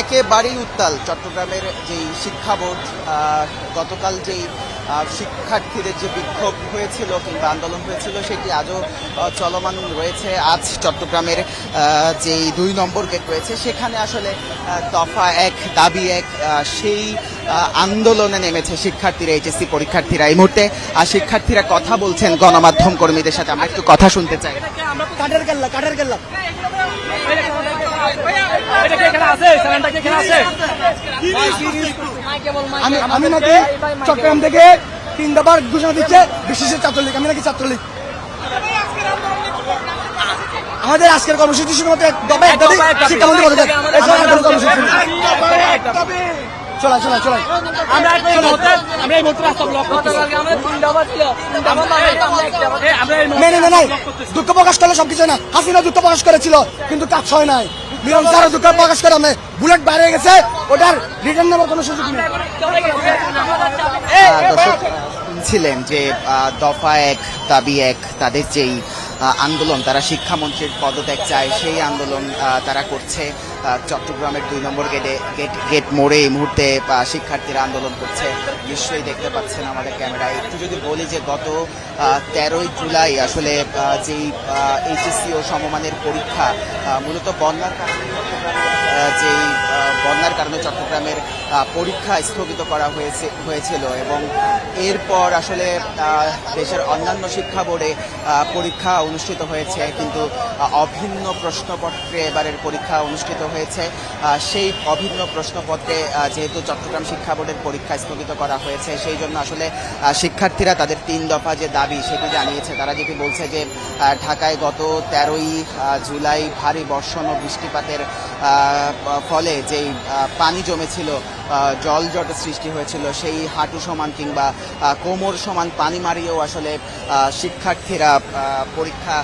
একেবারেই উত্তাল চট্টগ্রামের যেই শিক্ষা বোর্ড। গতকাল যেই শিক্ষার্থীদের যে বিক্ষোভ হয়েছিল কিংবা আন্দোলন হয়েছিল সেটি আজও চলমান রয়েছে। আজ চট্টগ্রামের যেই ২ নম্বর গেট রয়েছে সেখানে আসলে দফা এক দাবি এক সেই আন্দোলনে নেমেছে শিক্ষার্থীরা, এইচএসসি পরীক্ষার্থীরা। এই মুহূর্তে শিক্ষার্থীরা কথা বলছেন গণমাধ্যম কর্মীদের সাথে, আমরা একটু কথা শুনতে চাই। আমি নাকি চট্টগ্রাম থেকে ৩ দফার ঘোষণা দিচ্ছে বিশেষের ছাত্রলীগ, আমি নাকি ছাত্রলীগ। আমাদের আজকের কর্মসূচি শুধুমাত্র শিক্ষামন্ত্রী পদত্যাগ। দুঃখ প্রকাশ করলে সবকিছু না। হাসিনা দুঃখ প্রকাশ করেছিল কিন্তু কাজ হয় নাই। মিলন স্যারও দুঃখ প্রকাশ করে আমরা বুলেট বাইরে গেছে, ওটার রিটার্ন নেওয়ার কোনো সুযোগ নেই। দর্শক শুনছিলেন যে দফা এক দাবি এক, তাদের যেই আন্দোলন, তারা শিক্ষামন্ত্রীর পদত্যাগ চায়, সেই আন্দোলন তারা করছে চট্টগ্রামের ২ নম্বর গেট মোড়ে। এই মুহূর্তে শিক্ষার্থীরা আন্দোলন করছে, নিশ্চয়ই দেখতে পাচ্ছেন আমাদের ক্যামেরায়। একটু যদি বলি যে গত ১৩ই জুলাই আসলে যেই এইচএসসি ও সমমানের পরীক্ষা মূলত বন্যার কারণে চট্টগ্রামের পরীক্ষা স্থগিত করা হয়েছিল এবং এরপর আসলে দেশের অন্যান্য শিক্ষা বোর্ডে পরীক্ষা অনুষ্ঠিত হয়েছে, কিন্তু অভিন্ন প্রশ্নপত্রে এবারের পরীক্ষা অনুষ্ঠিত হয়েছে। সেই অভিন্ন প্রশ্নপত্রে যেহেতু চট্টগ্রাম শিক্ষা বোর্ডের পরীক্ষা স্থগিত করা হয়েছে, সেই জন্য আসলে শিক্ষার্থীরা তাদের ৩ দফা যে দাবি সেটি জানিয়েছে। তারা যেটি বলছে যে ঢাকায় গত ১৩ই জুলাই ভারী বর্ষণ ও বৃষ্টিপাতের ফলে যেই পানি জমেছিল, জল জট সৃষ্টি হয়েছিল, সেই হাঁটু সমান কিংবা কোমর সমান পানি মারিয়েও আসলে শিক্ষার্থীরা পরীক্ষা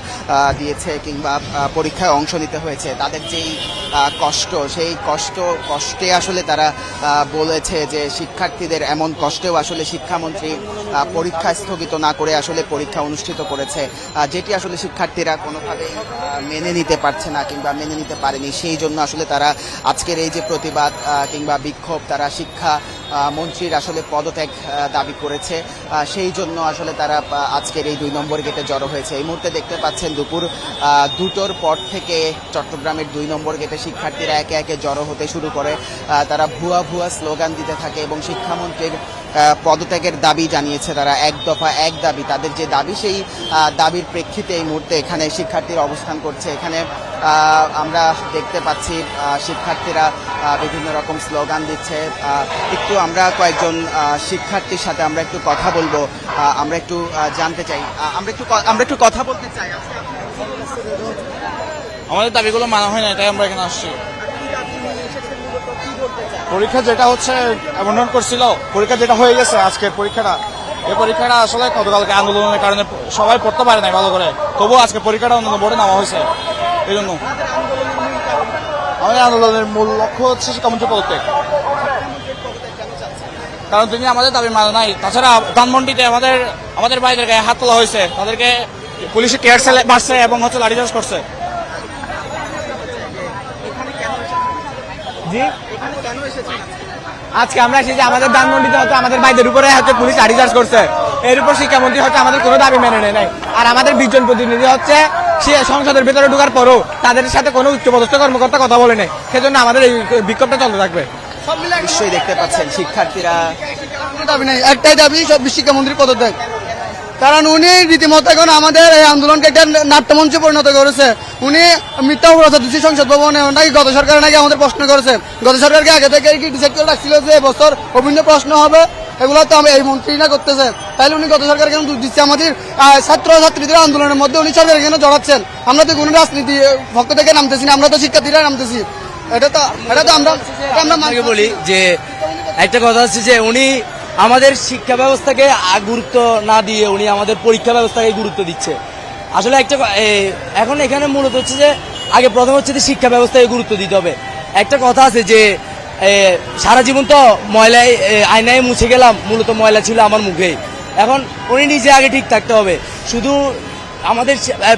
দিয়েছে কিংবা পরীক্ষায় অংশ নিতে হয়েছে। তাদের যেই কষ্ট, সেই কষ্টে আসলে তারা বলেছে যে শিক্ষার্থীদের এমন কষ্টেও আসলে শিক্ষামন্ত্রী পরীক্ষা স্থগিত না করে আসলে পরীক্ষা অনুষ্ঠিত করেছে, যেটি আসলে শিক্ষার্থীরা কোনোভাবেই মেনে নিতে পারছে না কিংবা মেনে নিতে পারেনি। সেই জন্য আসলে তারা আজকের এই যে প্রতিবাদ কিংবা বিক্ষোভ, তারা শিক্ষা মন্ত্রীর আসলে পদত্যাগ দাবি করেছে। সেই জন্য আসলে তারা আজকের এই ২ নম্বর গেটে জড়ো হয়েছে। এই মুহূর্তে দেখতে পাচ্ছেন দুপুর ২টোর পর থেকে চট্টগ্রামের ২ নম্বর গেটে শিক্ষার্থীরা একে একে জড়ো হতে শুরু করে। তারা ভুয়া স্লোগান দিতে থাকে এবং শিক্ষামন্ত্রীর পদত্যাগের দাবি জানিয়েছে তারা। এক দফা এক দাবি, তাদের যে দাবি সেই দাবির প্রেক্ষিতে এই মুহূর্তে এখানে শিক্ষার্থীরা অবস্থান করছে। এখানে আমরা দেখতে পাচ্ছি শিক্ষার্থীরা বিভিন্ন রকম স্লোগান দিচ্ছে। একটু আমরা কয়েকজন শিক্ষার্থীর সাথে আমরা একটু কথা বলবো, আমরা একটু জানতে চাই, আমরা একটু কথা বলতে চাই। আমাদের দাবিগুলো মানা হয় না, তাই আমরা এখানে আসছি। পরীক্ষা যেটা হচ্ছে অ্যাবন্ডন করছিল, পরীক্ষা যেটা হয়ে গেছে আজকের পরীক্ষাটা, এই পরীক্ষাটা আসলে গতকালকে আন্দোলনের কারণে সবাই পড়তে পারে নাই ভালো করে, তবুও আজকে পরীক্ষাটা অন্য বোর্ডে নেওয়া হয়েছে। এই জন্য আমাদের আন্দোলনের মূল লক্ষ্য হচ্ছে শিক্ষামন্ত্রী পদত্যাগ, কারণ তিনি আমাদের দাবি মানে নাই। তাছাড়া ধানমন্ডিতে আমাদের ভাইদের গায়ে হাত তোলা হয়েছে, তাদেরকে পুলিশে টিয়ার সেল মারছে এবং হচ্ছে লাঠিচার্জ করছে। জি, আজকে আমরা এসেছি আমাদের ধানমন্ডিতে হয়তো আমাদের ভাইদের উপরে হচ্ছে পুলিশ লাঠিচার্জ করছে, এর উপর শিক্ষামন্ত্রী হচ্ছে আমাদের কোনো দাবি মেনে নেয় নাই। আর আমাদের ২০ জন প্রতিনিধি হচ্ছে সে সংসদের ভিতরে ঢোকার পরও তাদের সাথে কোনো উচ্চপদস্থ কর্মকর্তা কথা বলে নেই, সেজন্য আমাদের এই বিক্ষোভটা চলতে থাকবে। নিশ্চয়ই দেখতে পাচ্ছেন শিক্ষার্থীরা দাবি নেই, একটাই দাবি, সব শিক্ষামন্ত্রী পদত্যাগ। কারণ উনি রীতিমতো এখন আমাদের এই আন্দোলনকে একটা নাট্যমঞ্চে পরিণত করেছে। উনি মিথ্যা অপরাধ দিচ্ছে সংসদ ভবনে, নাকি গত সরকার নাকি আমাদের প্রশ্ন করেছে। গত সরকারকে আগে থেকে কি ডিসাইড করে রাখছিল যে এবছর অভিন্ন প্রশ্ন হবে, এগুলো তো এই মন্ত্রী না করতেছে। তাহলে উনি গত সরকার কেন দোষ দিচ্ছে? আমাদের ছাত্রীদের আন্দোলনের মধ্যে উনি সরকার কেন জড়াচ্ছেন? আমরা তো কোনো রাজনীতি পক্ষ থেকে নামতেছি না, আমরা তো শিক্ষার্থীরা নামতেছি। এটা তো আমরা বলি যে একটা কথা হচ্ছে যে উনি আমাদের শিক্ষা ব্যবস্থাকে গুরুত্ব না দিয়ে উনি আমাদের পরীক্ষা ব্যবস্থাকে গুরুত্ব দিচ্ছে। আসলে এখন এখানে মূলত হচ্ছে যে আগে প্রথম হচ্ছে যে শিক্ষা ব্যবস্থাকে গুরুত্ব দিতে হবে। একটা কথা আছে যে সারা জীবন তো ময়লায় আয়নায় মুছে গেলাম, মূলত ময়লা ছিল আমার মুখেই। এখন উনি নিজে আগে ঠিক থাকতে হবে, শুধু আমাদের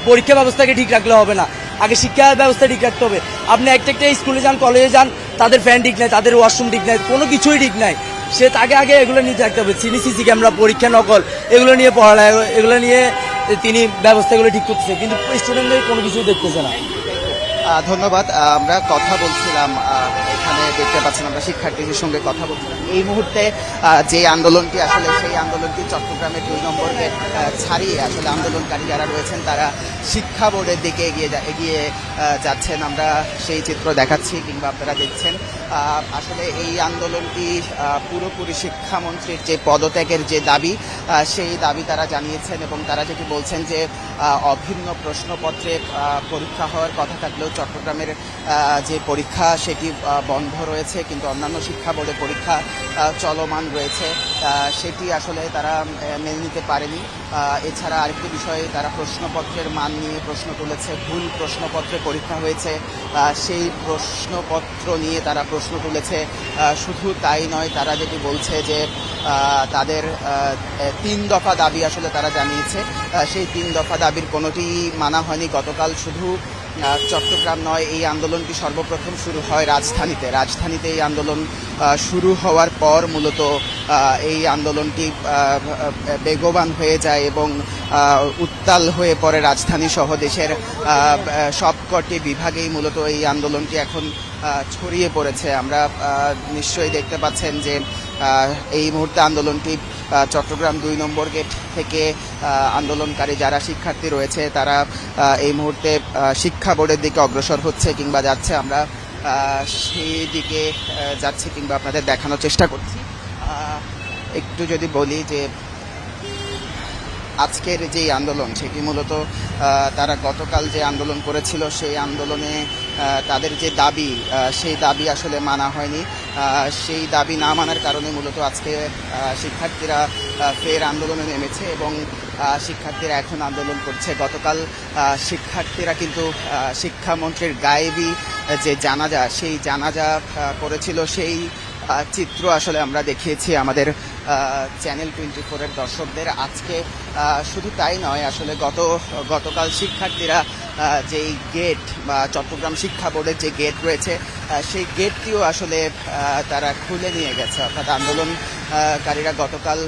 পরীক্ষা ব্যবস্থাকে ঠিক রাখলে হবে না, আগে শিক্ষা ব্যবস্থা ঠিক রাখতে হবে। আপনি একটা স্কুলে যান, কলেজে যান, তাদের ফ্যান ঠিক নাই, তাদের ওয়াশরুম ঠিক নাই, কোনো কিছুই ঠিক নাই। সে তাকে আগে এগুলো নিয়ে থাকতে হবে, সিসি ক্যামেরা, পরীক্ষা নকল, এগুলো নিয়ে পড়ালেখা, এগুলো নিয়ে তিনি ব্যবস্থাগুলো ঠিক করতেছে, কিন্তু স্টুডেন্টদের কোনো কিছুই দেখতেছে না। ধন্যবাদ। আমরা কথা বলছিলাম, এখানে দেখতে পাচ্ছেন আমরা শিক্ষার্থীদের সঙ্গে কথা বলছিলাম। এই মুহূর্তে যে আন্দোলনটি আসলে সেই আন্দোলনটি চট্টগ্রামের 2 নম্বর গেট ছাড়িয়ে আসলে আন্দোলনকারী যারা রয়েছেন তারা শিক্ষা বোর্ডের দিকে এগিয়ে যাচ্ছেন। আমরা সেই চিত্র দেখাচ্ছি কিংবা আপনারা দেখছেন। আসলে এই আন্দোলনটি পুরোপুরি শিক্ষামন্ত্রীর যে পদত্যাগের যে দাবি, সেই দাবি তারা জানিয়েছেন এবং তারা যেটি বলছেন যে অভিন্ন প্রশ্নপত্রে পরীক্ষা হওয়ার কথা থাকলেও চট্টগ্রামের যে পরীক্ষা সেটি বন্ধ রয়েছে, কিন্তু অন্যান্য শিক্ষা বোর্ডে পরীক্ষা চলমান রয়েছে, সেটি আসলে তারা মেনে নিতে পারেনি। এছাড়া আরেকটি বিষয়ে তারা প্রশ্নপত্রের মান নিয়ে প্রশ্ন তুলেছে। ভুল প্রশ্নপত্রে পরীক্ষা হয়েছে, সেই প্রশ্নপত্র নিয়ে তারা প্রশ্ন তুলেছে। শুধু তাই নয়, তারা যেটি বলছে যে তাদের 3 দফা দাবি আসলে তারা জানিয়েছে, সেই 3 দফা দাবির কোনোটি মানা হয়নি। গতকাল শুধু চট্টগ্রাম নয়, এই আন্দোলনটি সর্বপ্রথম শুরু হয় রাজধানীতে এই আন্দোলন শুরু হওয়ার পর মূলত এই আন্দোলনটি বেগবান হয়ে যায় এবং উত্তাল হয়ে পড়ে রাজধানী সহ দেশের সবকটি বিভাগেই মূলত এই আন্দোলনটি এখন ছড়িয়ে পড়েছে। আমরা নিশ্চয়ই দেখতে পাচ্ছেন যে এই মুহূর্তে আন্দোলনটি চট্টগ্রাম 2 নম্বর গেট থেকে আন্দোলনকারী যারা শিক্ষার্থী রয়েছে তারা এই মুহূর্তে শিক্ষা বোর্ডের দিকে অগ্রসর হচ্ছে কিংবা যাচ্ছে। আমরা সেই দিকে যাচ্ছি কিংবা আপনাদের দেখানোর চেষ্টা করছি। একটু যদি বলি যে আজকের যে আন্দোলন সেটি মূলত তারা গতকাল যে আন্দোলন করেছিল সেই আন্দোলনে তাদের যে দাবি সেই দাবি আসলে মানা হয়নি। সেই দাবি না মানার কারণে মূলত আজকে শিক্ষার্থীরা ফের আন্দোলনে নেমেছে এবং শিক্ষার্থীরা এখন আন্দোলন করছে। গতকাল শিক্ষার্থীরা কিন্তু শিক্ষামন্ত্রীর গায়েবী যে জানাজা সেই জানাজা করেছিল, সেই চিত্র আসলে আমরা দেখিয়েছি আমাদের চ্যানেল 24-এর দর্শকদের। আজকে শুধু তাই নয়, আসলে গতকাল শিক্ষার্থীরা যেই গেট বা চট্টগ্রাম শিক্ষা বোর্ডের যে গেট রয়েছে সেই গেটটিও আসলে তারা খুলে নিয়ে গেছে। অর্থাৎ আন্দোলনকারীরা গতকাল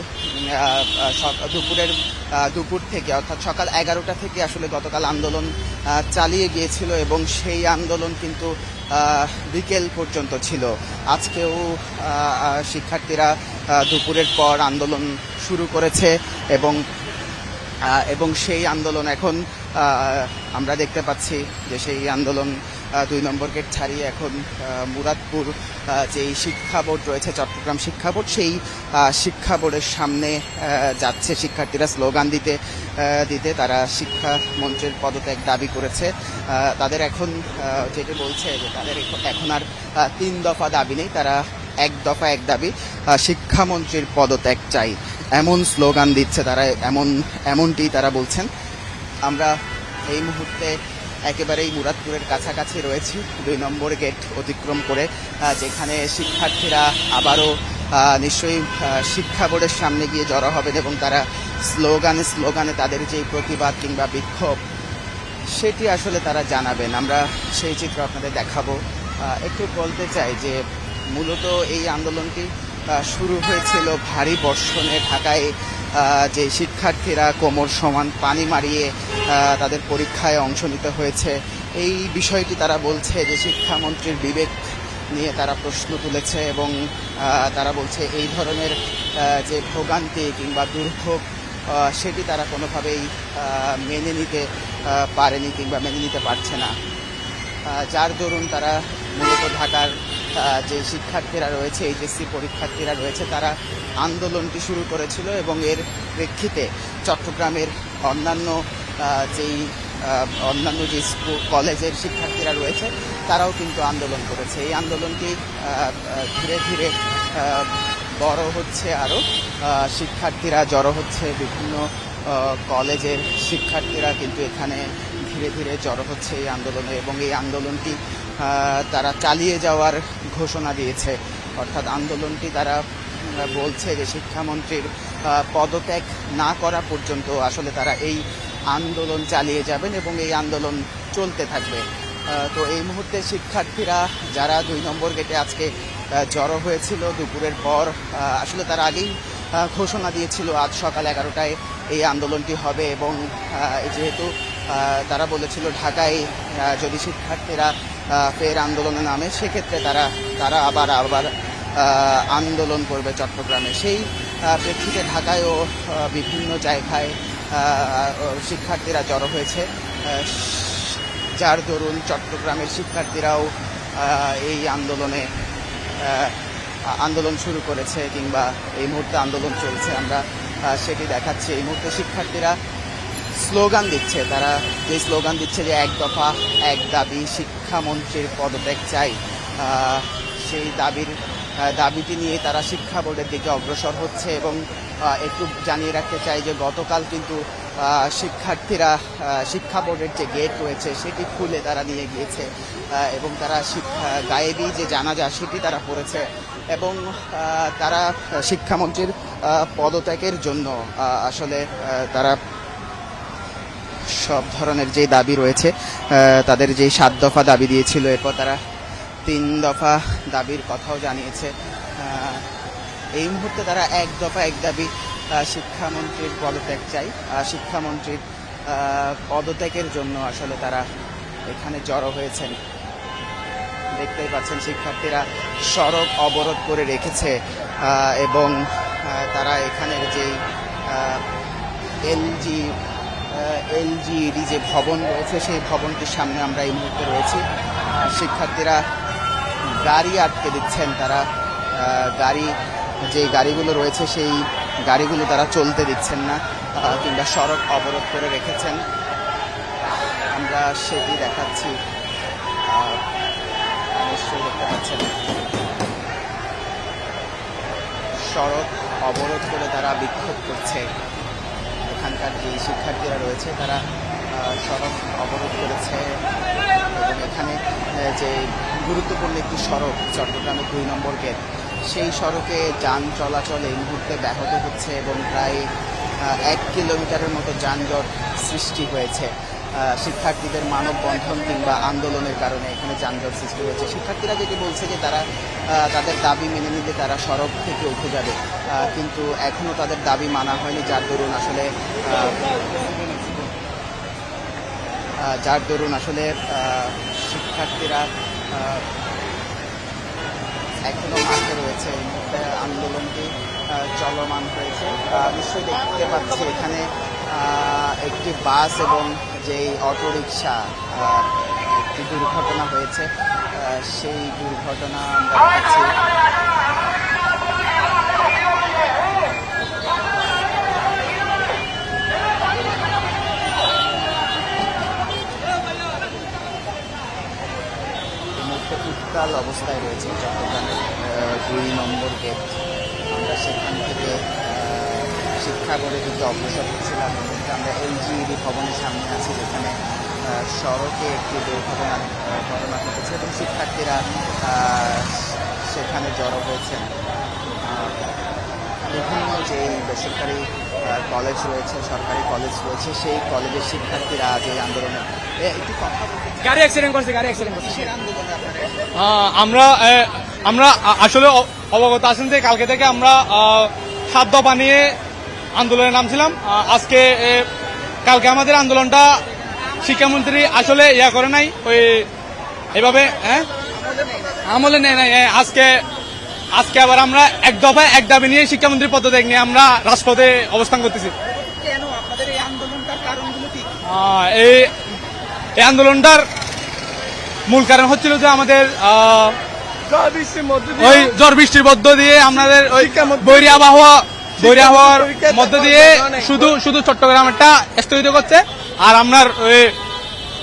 দুপুর থেকে অর্থাৎ সকাল 11টা থেকে আসলে গতকাল আন্দোলন চালিয়ে গিয়েছিল এবং সেই আন্দোলন কিন্তু বিকেল পর্যন্ত ছিল। আজকেও শিক্ষার্থীরা দুপুরের পর আন্দোলন শুরু করেছে এবং সেই আন্দোলন এখন আমরা দেখতে পাচ্ছি যে সেই আন্দোলন 2 নম্বর গেট ছাড়িয়ে এখন মুরাদপুর যেই শিক্ষা বোর্ড রয়েছে চট্টগ্রাম শিক্ষা বোর্ড, সেই শিক্ষা বোর্ডের সামনে যাচ্ছে শিক্ষার্থীরা স্লোগান দিতে তারা শিক্ষামন্ত্রীর পদত্যাগ দাবি করেছে। তাদের এখন যেটি বলছে যে তাদের এখন আর 3 দফা দাবি নেই, তারা 1 দফা 1 দাবি, শিক্ষামন্ত্রীর পদত্যাগ চাই, এমন স্লোগান দিচ্ছে তারা, এমনটি তারা বলছেন। আমরা এই মুহূর্তে একেবারেই মুরাদপুরের কাছাকাছি রয়েছি, 2 নম্বর গেট অতিক্রম করে, যেখানে শিক্ষার্থীরা আবারও নিশ্চয়ই শিক্ষা বোর্ডের সামনে গিয়ে জড়ো হবেন এবং তারা স্লোগানে তাদের যে প্রতিবাদ কিংবা বিক্ষোভ সেটি আসলে তারা জানাবেন। আমরা সেই চিত্র আপনাদের দেখাবো। একটু বলতে চাই যে মূলত এই আন্দোলনটি শুরু হয়েছিল ভারী বর্ষণে। ঢাকায় যে শিক্ষার্থীরা কোমর সমান পানি মারিয়ে তাদের পরীক্ষায় অংশ নিতে হয়েছে, এই বিষয়টি তারা বলছে যে শিক্ষামন্ত্রীর বিবেক নিয়ে তারা প্রশ্ন তুলেছে এবং তারা বলছে এই ধরনের যে ভোগান্তি কিংবা দুর্ভোগ সেটি তারা কোনোভাবেই মেনে নিতে পারেনি কিংবা মেনে নিতে পারছে না, যার দরুন তারা মূলত ঢাকার যে শিক্ষার্থীরা রয়েছে, এইচএসসি পরীক্ষার্থীরা রয়েছে, তারা আন্দোলনটি শুরু করেছিল এবং এর প্রেক্ষিতে চট্টগ্রামের অন্যান্য যে স্কুল কলেজের শিক্ষার্থীরা রয়েছে তারাও কিন্তু আন্দোলন করেছে। এই আন্দোলনটি ধীরে ধীরে বড় হচ্ছে, আরও শিক্ষার্থীরা জড়ো হচ্ছে, বিভিন্ন কলেজের শিক্ষার্থীরা কিন্তু এখানে ধীরে ধীরে জড়ো হচ্ছে এই আন্দোলনে এবং এই আন্দোলনটি তারা চালিয়ে যাওয়ার ঘোষণা দিয়েছে। অর্থাৎ আন্দোলনটি তারা বলছে যে শিক্ষামন্ত্রীর পদত্যাগ না করা পর্যন্ত আসলে তারা এই আন্দোলন চালিয়ে যাবেন এবং এই আন্দোলন চলতে থাকবে। তো এই মুহূর্তে শিক্ষার্থীরা যারা 2 নম্বর গেটে আজকে জড়ো হয়েছিল দুপুরের পর, আসলে তারা আগেই ঘোষণা দিয়েছিল আজ সকাল 11টায় এই আন্দোলনটি হবে এবং যেহেতু তারা বলেছিল ঢাকায় যদি শিক্ষার্থীরা ফের আন্দোলনে নামে সেক্ষেত্রে তারা আবার আন্দোলন করবে চট্টগ্রামে। সেই প্রেক্ষিতে ঢাকায়ও বিভিন্ন জায়গায় শিক্ষার্থীরা জড়ো হয়েছে, যার দরুন চট্টগ্রামের শিক্ষার্থীরাও এই আন্দোলন শুরু করেছে কিংবা এই মুহূর্তে আন্দোলন চলছে। আমরা সেটি দেখাচ্ছি। এই মুহূর্তে শিক্ষার্থীরা স্লোগান দিচ্ছে, তারা যে স্লোগান দিচ্ছে যে 1 দফা 1 দাবি, শিক্ষামন্ত্রীর পদত্যাগ চাই। সেই দাবিটি নিয়ে তারা শিক্ষা বোর্ডের দিকে অগ্রসর হচ্ছে এবং একটু জানিয়ে রাখতে চাই যে গতকাল কিন্তু শিক্ষার্থীরা শিক্ষা বোর্ডের যে গেট রয়েছে সেটি খুলে তারা নিয়ে গিয়েছে এবং তারা গায়েবী যে জানাজা সেটি তারা পড়েছে এবং তারা শিক্ষামন্ত্রীর পদত্যাগের জন্য আসলে তারা সব ধরনের যে দাবি রয়েছে তাদের যে 7 দফা দাবি দিয়েছিল, এরপর তারা 3 দফা দাবির কথাও জানিয়েছে। এই মুহূর্তে তারা 1 দফা 1 দাবি শিক্ষামন্ত্রীর পদত্যাগ চাই। শিক্ষামন্ত্রীর পদত্যাগের জন্য আসলে তারা এখানে জড়ো হয়েছেন। দেখতেই পাচ্ছেন শিক্ষার্থীরা সড়ক অবরোধ করে রেখেছে এবং তারা এখানের যেই এলজিইডি যে ভবন রয়েছে সেই ভবনটির সামনে আমরা এই মুহূর্তে রয়েছি। শিক্ষার্থীরা গাড়ি আটকে দিচ্ছেন, তারা যে গাড়িগুলো রয়েছে সেই গাড়িগুলো তারা চলতে দিচ্ছেন না কিংবা সড়ক অবরোধ করে রেখেছেন। আমরা সেটি দেখাচ্ছি, নিশ্চয়ই দেখতে পাচ্ছেন। সড়ক অবরোধ করে তারা বিক্ষোভ করছে। এখানকার যে শিক্ষার্থীরা রয়েছে তারা সড়ক অবরোধ করেছে এবং এখানে যে গুরুত্বপূর্ণ একটি সড়ক চট্টগ্রামের 2 নম্বর গেট, সেই সড়কে যান চলাচল এই মুহূর্তে ব্যাহত হচ্ছে এবং প্রায় 1 কিলোমিটারের মতো যানজট সৃষ্টি হয়েছে। শিক্ষার্থীদের মানববন্ধন কিংবা আন্দোলনের কারণে এখানে যানজট সৃষ্টি হয়েছে। শিক্ষার্থীরা যেটি বলছে যে তারা তাদের দাবি মেনে নিলে তারা সড়ক থেকে উঠে যাবে, কিন্তু এখনও তাদের দাবি মানা হয়নি, যার দরুন আসলে শিক্ষার্থীরা এখনো মাঠে রয়েছে। এই মুহূর্তে আন্দোলনটি চলমান হয়েছে। নিশ্চয়ই দেখতে পাচ্ছি এখানে একটি বাস এবং যেই অটোরিকশা একটি দুর্ঘটনা হয়েছে, সেই দুর্ঘটনা আমরা দেখছি। উত্তাল অবস্থায় রয়েছে চট্টগ্রামের 2 নম্বর গেট। আমরা সেখান থেকে শিক্ষা বোর্ডের দিকে অগ্রসর হচ্ছিলাম। আমরা এলজিইডি ভবনের সামনে আছি, যেখানে সড়কে একটি ঘটনা ঘটেছে এবং শিক্ষার্থীরা সেখানে জড়ো হয়েছেন। বিভিন্ন যে বেসরকারি কলেজ রয়েছে, সরকারি কলেজ রয়েছে, সেই কলেজের শিক্ষার্থীরা আজ এই আন্দোলনে একটু কথা বলতে। গাড়ি অ্যাক্সিডেন্ট করছে কিসের আন্দোলনে আপনারা? আমরা আসলে অবগত আছেন যে কালকে থেকে আমরা 7 দফা নিয়ে আন্দোলনে নামছিলাম। আজকে কালকে আমাদের আন্দোলনটা শিক্ষামন্ত্রী আসলে করে নাই, ওই এইভাবে আমলে নেয় নাই। আজকে আবার আমরা 1 দফায় 1 দাবি নিয়ে শিক্ষামন্ত্রীর পদত্যাগ নিয়ে আমরা রাজপথে অবস্থান করতেছি। কেন আপনাদের এই আন্দোলনটার কারণগুলো কি? এই আন্দোলনটার মূল কারণ হচ্ছিল যে আমাদের ওই ঝড় বৃষ্টির মধ্য দিয়ে আমাদের ওই বৈরী আবহাওয়ার মধ্য দিয়ে শুধু চট্টগ্রামেরটা স্থগিত করছে, আর আপনার ওই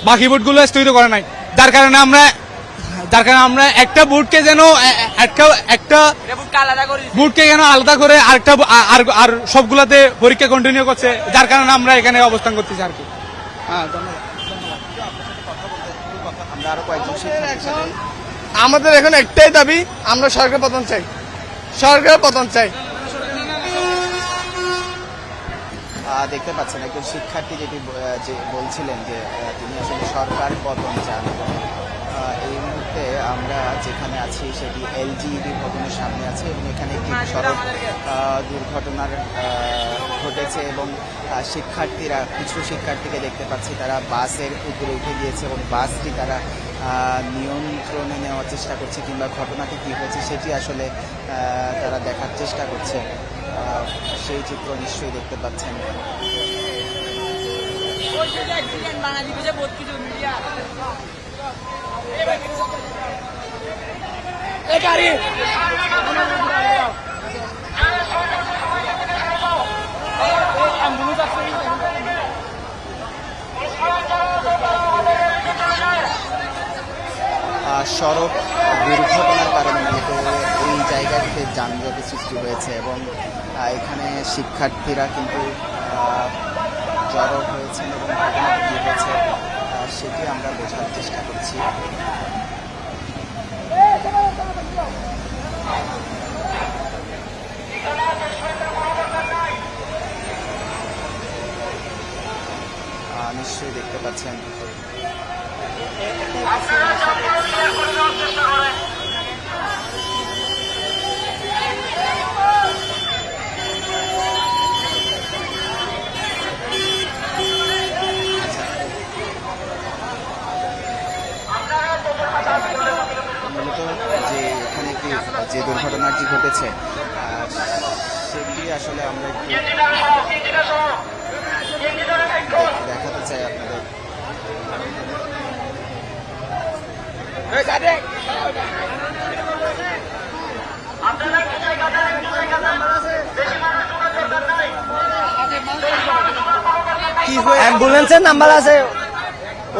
বাকি বোর্ডগুলো স্থগিত করে নাই। যার কারণে আমরা একটা বোর্ডকে যেন একটা বোর্ডকে যেন আলাদা করে আর সবগুলাতে পরীক্ষা কন্টিনিউ করছে, যার কারণে আমরা এখানে অবস্থান করতেছি আর কি। হ্যাঁ, ধন্যবাদ। আমরা আরো কয়েকজন শিক্ষার্থীর সাথে আমাদের এখন একটাই দাবি, আমরা সরকার পতন চাই। দেখতে পাচ্ছেন একজন শিক্ষার্থী যেটি বলছিলেন যে তিনি আসলে সরকার পতন চান। এই মুহূর্তে আমরা যেখানে আছি সেটি এলজিইডি ভবনের সামনে আছে এবং এখানে একটি সড়ক দুর্ঘটনার ঘটেছে এবং শিক্ষার্থীরা কিছু শিক্ষার্থীকে দেখতে পাচ্ছি তারা বাসের উপরে উঠে গিয়েছে এবং বাসটি তারা নিয়ন্ত্রণে নেওয়ার চেষ্টা করছে কিংবা ঘটনাটি কী হয়েছে সেটি আসলে তারা দেখার চেষ্টা করছে। সেই চিত্র নিশ্চয়ই দেখতে পাচ্ছেন। সড়ক দুর্ঘটনার কারণে মূলত এই জায়গাটিতে যানজটের সৃষ্টি হয়েছে এবং এখানে শিক্ষার্থীরা কিন্তু জড়ো হয়েছেন এবং ঘটনাটি কী হয়েছে সেটি আমরা বোঝার চেষ্টা করছি। নিশ্চয়ই দেখতে পাচ্ছেন। মূলত যে এখানে একটি যে দুর্ঘটনাটি ঘটেছে সেটি আসলে আমরা একটু দেখাতে চাই আপনাদের। অ্যাম্বুলেন্সের নাম্বার আছে,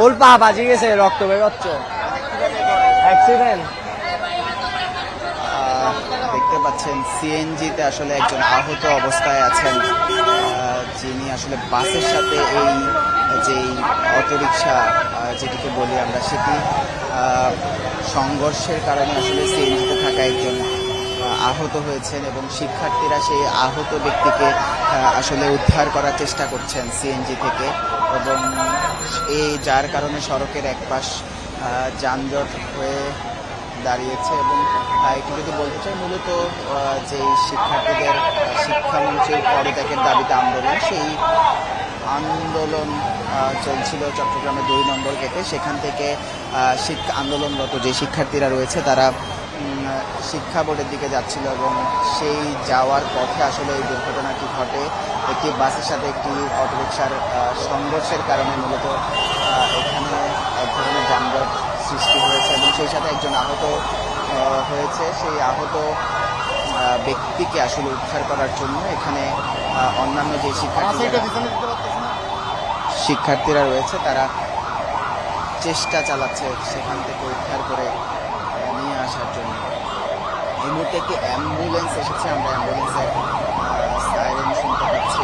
ওর পা বাজি গেছে, রক্ত বেরোচ্ছে, অ্যাক্সিডেন্ট। দেখতে পাচ্ছেন সিএনজিতে আসলে একজন আহত অবস্থায় আছেন, যিনি আসলে বাসের সাথে এই যেই অটোরিকশা যেটিকে বলি আমরা সেটি সংঘর্ষের কারণে আসলে সিএনজিতে থাকা একজন আহত হয়েছেন এবং শিক্ষার্থীরা সেই আহত ব্যক্তিকে আসলে উদ্ধার করার চেষ্টা করছেন সিএনজি থেকে এবং এই যার কারণে সড়কের একপাশ যানজট হয়ে দাঁড়িয়েছে। এবং একটু যদি বলতে চাই মূলত যেই শিক্ষার্থীদের শিক্ষামন্ত্রীর পদত্যাগের দাবিতে আন্দোলন, সেই আন্দোলন চলছিল চট্টগ্রামের 2 নম্বর গেটে। সেখান থেকে আন্দোলনরত যে শিক্ষার্থীরা রয়েছে তারা শিক্ষা বোর্ডের দিকে যাচ্ছিল এবং সেই যাওয়ার পথে আসলে এই দুর্ঘটনাটি ঘটে। একটি বাসের সাথে একটি অটোরিকশার সংঘর্ষের কারণে মূলত এখানে এক ধরনের যানজট সৃষ্টি হয়েছে এবং সেই সাথে একজন আহত হয়েছে। সেই আহত ব্যক্তিকে আসলে উদ্ধার করার জন্য এখানে অন্যান্য যে শিক্ষার্থীরা রয়েছে তারা চেষ্টা চালাচ্ছে সেখান থেকে উদ্ধার করে নিয়ে আসার জন্য। এই মুহূর্তে একটি অ্যাম্বুলেন্স এসেছে, আমরা অ্যাম্বুলেন্সের সাইরেন শুনতে পাচ্ছি।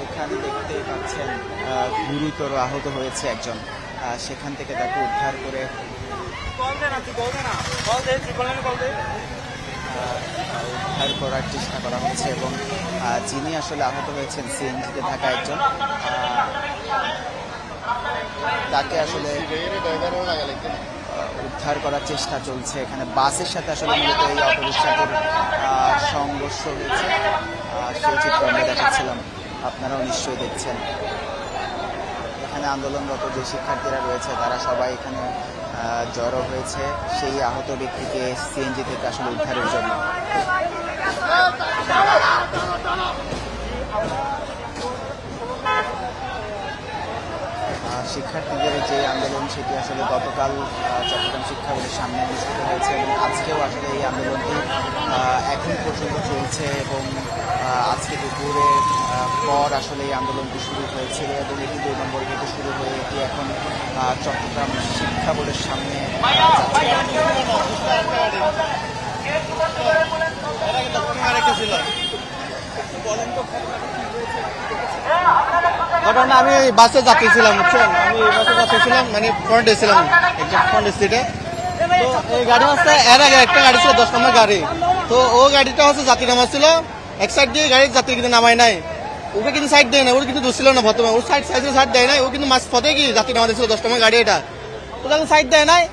এখানে দেখতে পাচ্ছেন গুরুতর আহত হয়েছে একজন, সেখান থেকে তাকে উদ্ধার করে উদ্ধার করার চেষ্টা করা হচ্ছে এবং যিনি আসলে আহত হয়েছেন সিএনজিতে থাকা একজন, তাকে আসলে উদ্ধার করার চেষ্টা চলছে। এখানে বাসের সাথে আসলে মূলত এই অটোরিকশাটির সংঘর্ষ হয়েছে, সেই চিত্র আমরা দেখাচ্ছিলাম, আপনারাও নিশ্চয়ই দেখছেন। এখানে আন্দোলনরত যে শিক্ষার্থীরা রয়েছে তারা সবাই এখানে জড়ো হয়েছে সেই আহত ব্যক্তিকে সিএনজি থেকে আসলে উদ্ধারের জন্য। শিক্ষার্থীদের যে আন্দোলন সেটি আসলে গতকাল চট্টগ্রাম শিক্ষা বোর্ডের সামনে অনুষ্ঠিত হয়েছে এবং আজকেও আসলে এই আন্দোলনটি এখন পর্যন্ত চলছে এবং আজকে দুপুরের পর আসলে এই আন্দোলনটি শুরু হয়েছিল এবং এটি 2 নম্বর গেটে শুরু হয়ে এটি এখন চট্টগ্রাম শিক্ষা বোর্ডের সামনে ঘটনা আমি বাসে যাত্রী ছিলাম বুঝছেন, আমি বাসে যাত্রী ছিলাম মানে ফ্রন্টে ছিলাম, ফ্রন্ট সিটে। তো এই গাড়ি হচ্ছে এর আগে একটা গাড়ি ছিল 10 নম্বর গাড়ি, তো ও গাড়িটা হচ্ছে যাত্রী নামা ছিল, এক সাইড দিয়ে গাড়ির যাত্রী কিন্তু নামায় নাই, ওকে কিন্তু সাইড দেয় না, ওর কিন্তু দোষ ছিল না প্রথমে, ওর সাইড দেয় নাই, ও কিন্তু মাছ পথে কি যাত্রী নামা দিয়েছিল 10 নম্বর গাড়ি এটা, তো তখন সাইড দেয় নাই।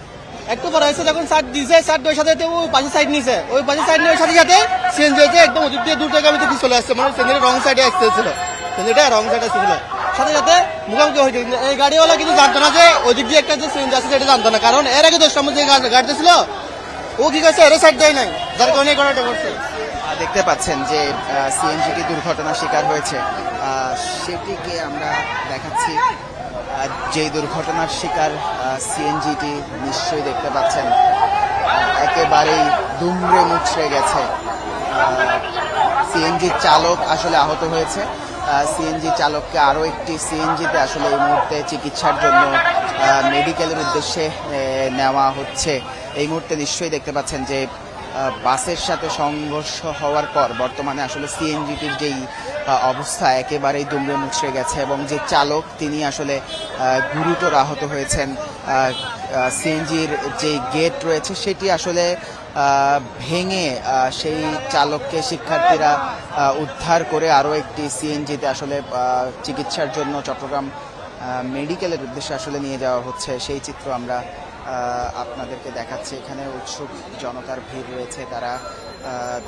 একটু পরে হয়েছে যখন সাইড দিয়েছে, সাইড দেওয়ার সাথে ওই পাশে সাইড নিয়েছে, ওই পাশে সাইড নেওয়ার সাথে সাথে সিএনজি হয়েছে একদম ওদিক দিয়ে 2 টাকা আমি তো চলে আসছে, মানে সিএনজিটা রং সাইডে আসতেছিল, সিএনজিটা রং সাইডে আসতেছিল, সাথে সাথে মুখোমুখি হয়েছে। এই গাড়িওয়ালা কিন্তু জানতো না যে ওই দিক দিয়ে একটা যে সিএনজি আছে সেটা জানতো না, কারণ এর আগে 10 নম্বর যে গাড়িটা ছিল ও কি করছে এর সাইড দেয় নাই, যার কারণে এই ঘটনাটা ঘটছে। দেখতে পাচ্ছেন যে সিএনজিটি দুর্ঘটনার শিকার হয়েছে, সেটিকে আমরা দেখাচ্ছি। যেই দুর্ঘটনার শিকার সিএনজিটি নিশ্চয়ই দেখতে পাচ্ছেন একেবারেই দুমড়ে মুচড়ে গেছে। সিএনজি চালক আসলে আহত হয়েছে, সিএনজি চালককে আরও একটি সিএনজিতে আসলে এই মুহূর্তে চিকিৎসার জন্য মেডিকেলের উদ্দেশ্যে নেওয়া হচ্ছে। এই মুহূর্তে নিশ্চয়ই দেখতে পাচ্ছেন যে বাসের সাথে সংঘর্ষ হওয়ার পর বর্তমানে আসলে সিএনজিটির যেই অবস্থা একেবারেই দুমড়ে মুচড়ে গেছে এবং যে চালক তিনি আসলে গুরুতর আহত হয়েছেন। সিএনজির যে গেট রয়েছে সেটি আসলে ভেঙে সেই চালককে শিক্ষার্থীরা উদ্ধার করে আরও একটি সিএনজিতে আসলে চিকিৎসার জন্য চট্টগ্রাম মেডিকেলের উদ্দেশ্যে আসলে নিয়ে যাওয়া হচ্ছে। সেই চিত্র আমরা আপনাদেরকে দেখাচ্ছি। এখানে উৎসুক জনতার ভিড় রয়েছে, তারা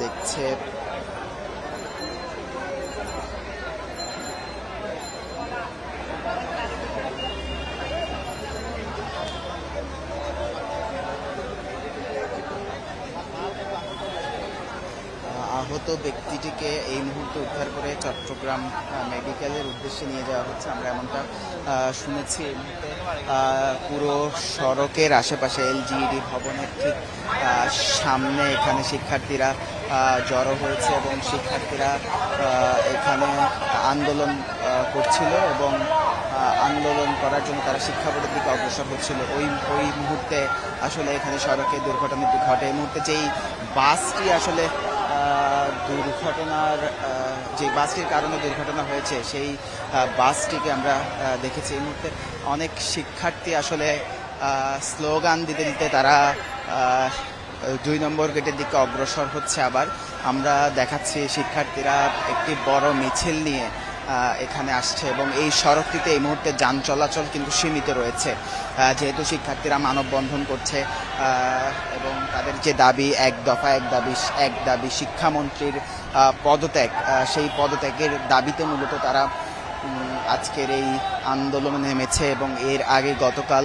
দেখছে। আহত ব্যক্তিটিকে এই মুহূর্তে উদ্ধার করে চট্টগ্রাম মেডিকেলের উদ্দেশ্যে নিয়ে যাওয়া হচ্ছে। আমরা এমনটা শুনেছি। এই মুহূর্তে পুরো সড়কের আশেপাশে এলজিইডি ভবনের ঠিক সামনে এখানে শিক্ষার্থীরা জড়ো হয়েছে এবং শিক্ষার্থীরা এখানে আন্দোলন করছিল এবং আন্দোলন করার জন্য তারা শিক্ষা বোর্ডের দিকে অগ্রসর হচ্ছিল। ওই মুহূর্তে আসলে এখানে সড়কে দুর্ঘটনাটি ঘটে। এই মুহূর্তে যেই বাসটি আসলে দুর্ঘটনার যে বাসটির কারণে দুর্ঘটনা হয়েছে সেই বাসটিকে আমরা দেখেছি। এই মুহূর্তে অনেক শিক্ষার্থী আসলে স্লোগান দিতে দিতে তারা 2 নম্বর গেটের দিকে অগ্রসর হচ্ছে। আবার আমরা দেখাচ্ছি শিক্ষার্থীরা একটি বড় মিছিল নিয়ে এখানে আসছে এবং এই সড়কটিতে এই মুহূর্তে যান চলাচল কিন্তু সীমিত রয়েছে, যেহেতু শিক্ষার্থীরা মানববন্ধন করছে এবং তাদের যে দাবি এক দফা এক দাবি শিক্ষামন্ত্রীর পদত্যাগ, সেই পদত্যাগের দাবিতে মূলত তারা আজকের এই আন্দোলনে নেমেছে এবং এর আগে গতকাল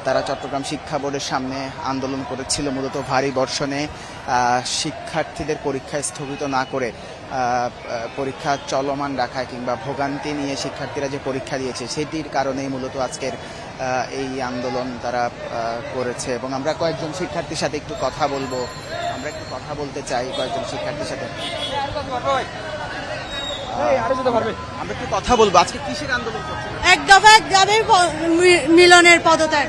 তারা চট্টগ্রাম শিক্ষা বোর্ডের সামনে আন্দোলন করেছিল মূলত ভারী বর্ষণে শিক্ষার্থীদের পরীক্ষা স্থগিত না করে পরীক্ষা চলমান রাখায় কিংবা ভোগান্তি নিয়ে শিক্ষার্থীরা যে পরীক্ষা দিয়েছে সেটির কারণেই মূলত আজকের এই আন্দোলন তারা করেছে। এবং আমরা কয়েকজন শিক্ষার্থীর সাথে একটু কথা বলবো, আমরা একটু কথা বলতে চাই কয়েকজন শিক্ষার্থীর সাথে। আমরা একটু কথা বলবো, আজকে কিসের আন্দোলন করছেন? এক দফা এক দাবির মিলনের পদত্যাগ।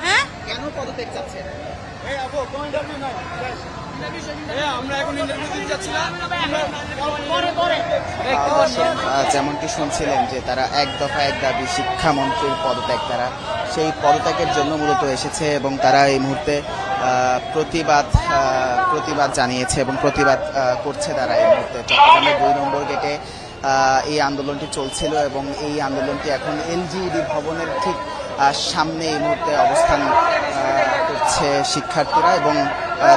হ্যাঁ, কেন পদত্যাগ চাচ্ছেন? যেমনটি শুনছিলেন যে তারা এক দফা এক দাবি শিক্ষামন্ত্রীর পদত্যাগ, তারা সেই পদত্যাগের জন্য মূলত এসেছে এবং তারা এই মুহূর্তে প্রতিবাদ জানিয়েছে এবং প্রতিবাদ করছে তারা এই মুহূর্তে। চট্টগ্রামের 2 নম্বর গেটে এই আন্দোলনটি চলছিল এবং এই আন্দোলনটি এখন এলজিইডি ভবনের ঠিক সামনে এই মুহূর্তে অবস্থান করছে শিক্ষার্থীরা এবং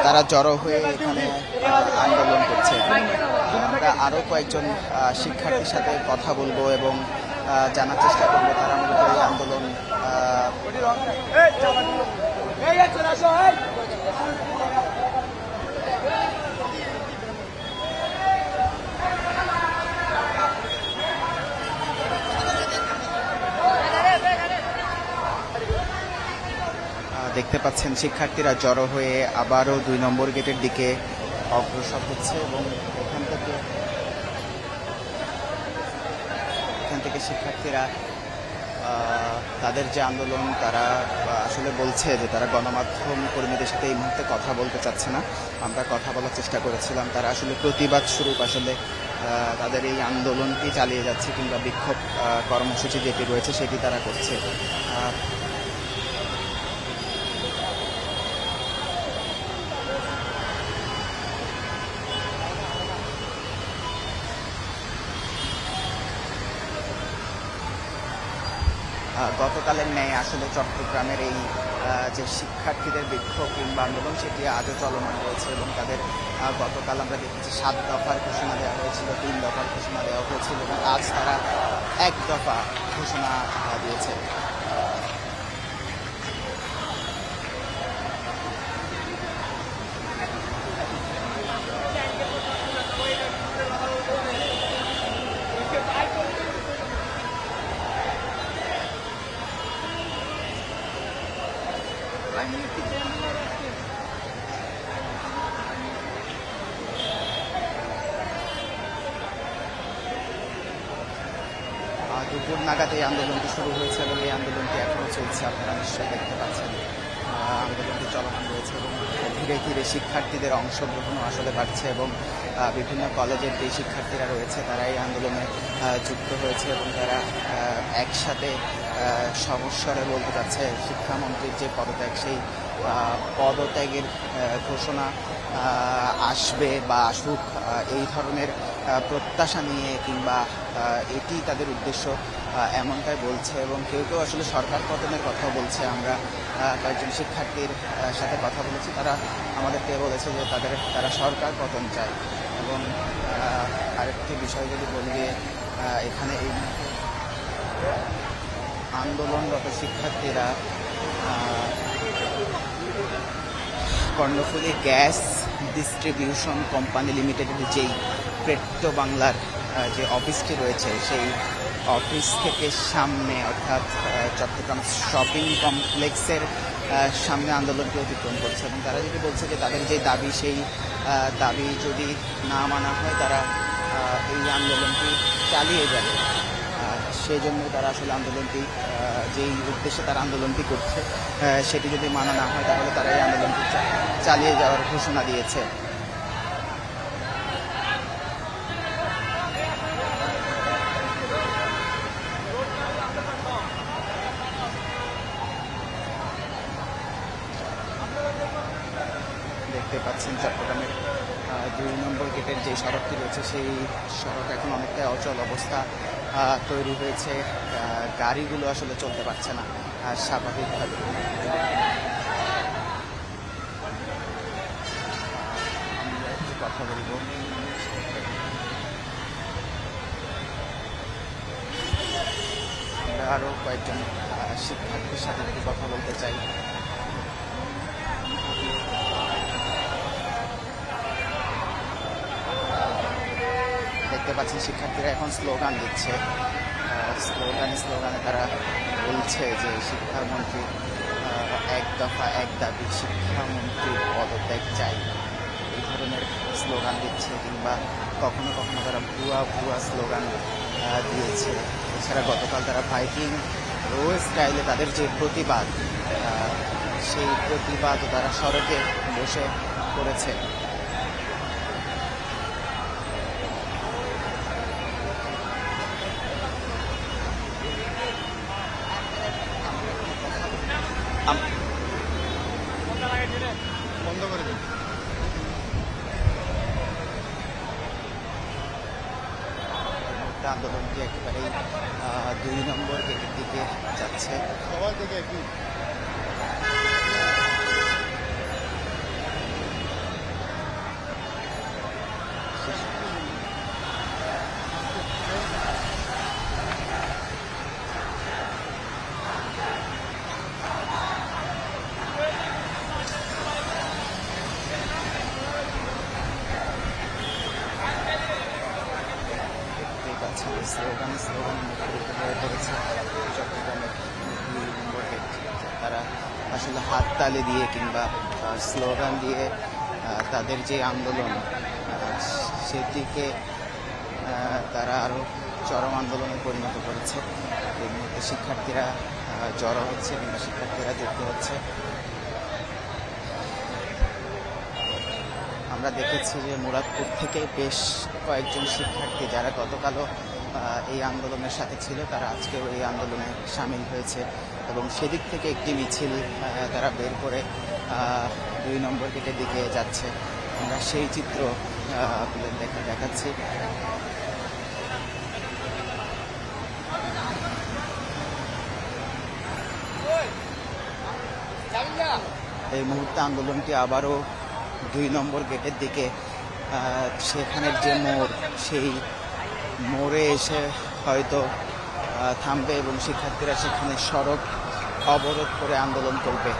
তারা জড়ো হয়ে এখানে আন্দোলন করছে। আমরা আরও কয়েকজন শিক্ষার্থীর সাথে কথা বলবো এবং জানার চেষ্টা করবো তারা মূলত এই আন্দোলন দেখতে পাচ্ছেন শিক্ষার্থীরা জড়ো হয়ে আবারও 2 নম্বর গেটের দিকে অগ্রসর হচ্ছে এবং এখান থেকে শিক্ষার্থীরা তাদের যে আন্দোলন তারা আসলে বলছে যে তারা গণমাধ্যম কর্মীদের সাথে এই মুহূর্তে কথা বলতে চাচ্ছে না। আমরা কথা বলার চেষ্টা করেছিলাম, তারা আসলে প্রতিবাদ স্বরূপ আসলে তাদের এই আন্দোলনটি চালিয়ে যাচ্ছে কিংবা বিক্ষোভ কর্মসূচি যেটি রয়েছে সেটি তারা করছে। গতকালের ন্যায় আসলে চট্টগ্রামের এই যে শিক্ষার্থীদের বিক্ষোভ কিংবা আন্দোলন সেটি আজও চলমান রয়েছে এবং তাদের গতকাল আমরা দেখেছি 7 দফার ঘোষণা দেওয়া হয়েছিল, 3 দফার ঘোষণা দেওয়া হয়েছিল এবং আজ তারা 1 দফা ঘোষণা দিয়েছে। দুপুর নাগাদ এই আন্দোলনটি শুরু হয়েছে এবং এই আন্দোলনটি এখনও চলছে, আপনারা নিশ্চয়ই দেখতে পাচ্ছেন। আন্দোলনটি চলমান রয়েছে এবং ধীরে ধীরে শিক্ষার্থীদের অংশগ্রহণও আসলে বাড়ছে এবং বিভিন্ন কলেজের যে শিক্ষার্থীরা রয়েছে তারা এই আন্দোলনে যুক্ত হয়েছে এবং তারা একসাথে সমস্যারে বলতে চাচ্ছে শিক্ষামন্ত্রীর যে পদত্যাগ সেই পদত্যাগের ঘোষণা আসবে বা আসুক এই ধরনের প্রত্যাশা নিয়ে কিংবা এটি তাদের উদ্দেশ্য এমনটাই বলছে এবং কেউ কেউ আসলে সরকার পতনের কথা বলছে। আমরা কয়েকজন শিক্ষার্থীর সাথে কথা বলেছি, তারা আমাদেরকে বলেছে যে তারা সরকার পতন চায় এবং আরেকটি বিষয় যদি বলি যে এখানে এই আন্দোলনরত শিক্ষার্থীরা কর্ণফুলী গ্যাস ডিস্ট্রিবিউশন কোম্পানি লিমিটেডের যেই পেট্রো বাংলার যে অফিসটি রয়েছে সেই অফিস থেকে সামনে অর্থাৎ চট্টগ্রাম শপিং কমপ্লেক্সের সামনে আন্দোলনটি অতিক্রম করছে এবং তারা যদি বলছে যে তাদের যে দাবি সেই দাবি যদি না মানা হয় তারা এই আন্দোলনটি চালিয়ে যাবে। সেই জন্য তারা আসলে আন্দোলনটি যেই উদ্দেশ্যে তারা আন্দোলনটি করছে সেটি যদি মানা না হয় তাহলে তারা এই আন্দোলনটি চালিয়ে যাওয়ার ঘোষণা দিয়েছে। দেখতে পাচ্ছেন চট্টগ্রামের 2 নম্বর গেটের যে সড়কটি রয়েছে সেই সড়ক এখন অনেকটাই অচল অবস্থা তৈরি হয়েছে, গাড়িগুলো আসলে চলতে পারছে না স্বাভাবিকভাবে। আমরা একটু কথা বলবো। আমরা আরও কয়েকজন শিক্ষার্থীর সাথে একটু কথা বলতে চাই। দেখতে পাচ্ছেন শিক্ষার্থীরা এখন স্লোগান দিচ্ছে, স্লোগানে তারা বলছে যে শিক্ষামন্ত্রী 1 দফা 1 দাবি, শিক্ষামন্ত্রীর পদত্যাগ চাই, এই ধরনের স্লোগান দিচ্ছে কিংবা কখনো কখনো তারা ভুয়া স্লোগান দিয়েছে। এছাড়া গতকাল তারা ভাইকিং রো স্টাইলে তাদের যে প্রতিবাদ সেই প্রতিবাদও তারা সড়কে বসে করেছে। বন্ধ করে দিন। আন্দোলনটি একেবারেই 2 নম্বর গেটের দিকে যাচ্ছে। সবার দিকে একই স্লোগান মুখরিত হয়ে পড়েছে চট্টগ্রামের 2 নম্বর গেট। তারা আসলে হাততালি দিয়ে কিংবা স্লোগান দিয়ে তাদের যে আন্দোলন সেটিকে তারা আরও চরম আন্দোলনে পরিণত করেছে। এই মুহূর্তে শিক্ষার্থীরা জড়ো হচ্ছে কিংবা শিক্ষার্থীরা যুক্ত হচ্ছে। আমরা দেখেছি যে মুরাদপুর থেকে বেশ কয়েকজন শিক্ষার্থী যারা গতকালও এই আন্দোলনের সাথে ছিল তারা আজকেও এই আন্দোলনে সামিল হয়েছে এবং সেদিক থেকে একটি মিছিল তারা বের করে 2 নম্বর গেটের দিকে যাচ্ছে। আমরা সেই চিত্র দেখাচ্ছি। এই মুহূর্তে আন্দোলনটি আবারও 2 নম্বর গেটের দিকে, সেখানের যে মোড় সেই মোড়ে এসে হয়তো থামবে এবং শিক্ষার্থীরা সেখানে সড়ক অবরোধ করে আন্দোলন করবে।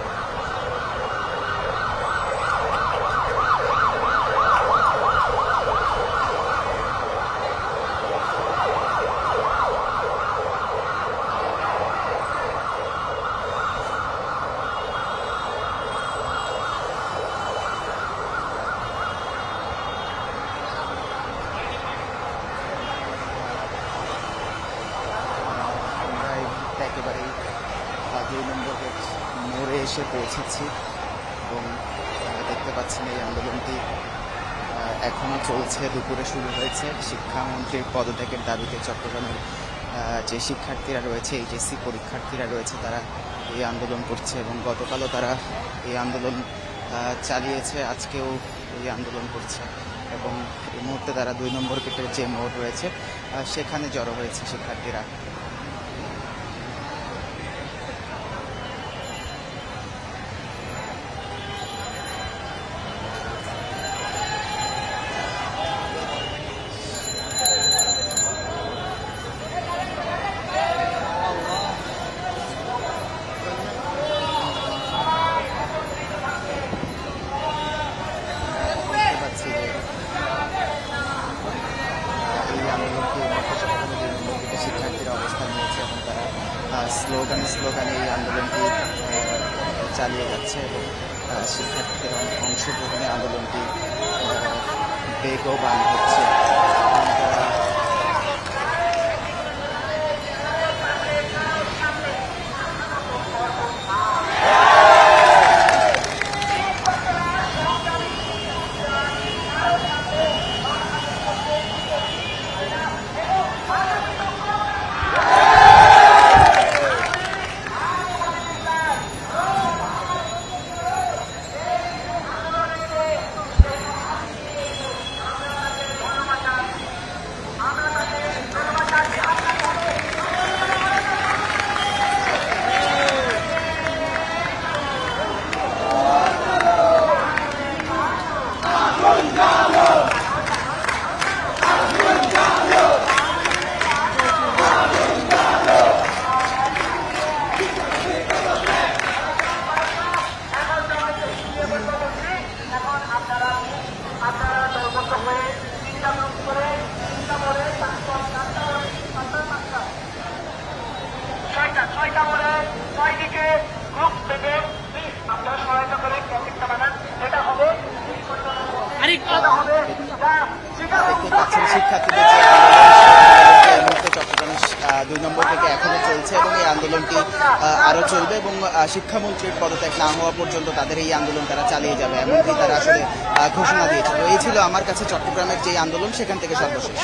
একেবারেই 2 নম্বর গেট মোড়ে এসে পৌঁছেছি এবং দেখতে পাচ্ছেন এই আন্দোলনটি এখনো চলছে। দুপুরে শুরু হয়েছে। শিক্ষামন্ত্রীর পদত্যাগের দাবিতে চট্টগ্রামের যে শিক্ষার্থীরা রয়েছে, এইচএসসি পরীক্ষার্থীরা রয়েছে, তারা এই আন্দোলন করছে এবং গতকালও তারা এই আন্দোলন চালিয়েছে, আজকেও এই আন্দোলন করছে এবং এই মুহূর্তে তারা 2 নম্বর গেটের যে মোড় রয়েছে সেখানে জড়ো হয়েছে শিক্ষার্থীরা। দেখতে পাচ্ছি যে এই আন্দোলনকে শিক্ষার্থীরা অবস্থান নিয়েছে এবং তারা স্লোগানে এই আন্দোলনটি চালিয়ে যাচ্ছে এবং শিক্ষার্থীদের অংশগ্রহণে আন্দোলনটি বেগবান হচ্ছে। দেখতে পাচ্ছেন শিক্ষার্থীদের যে আন্দোলন এই মুহূর্তে চট্টগ্রামের 2 নম্বর থেকে এখনো চলছে এবং এই আন্দোলনটি আরো চলবে এবং শিক্ষামন্ত্রীর পদত্যাগ না হওয়া পর্যন্ত তাদের এই আন্দোলন তারা চালিয়ে যাবে এমনকি তারা আসলে ঘোষণা দিয়েছে। তো এই ছিল আমার কাছে চট্টগ্রামের যে আন্দোলন সেখান থেকে সর্বশেষ।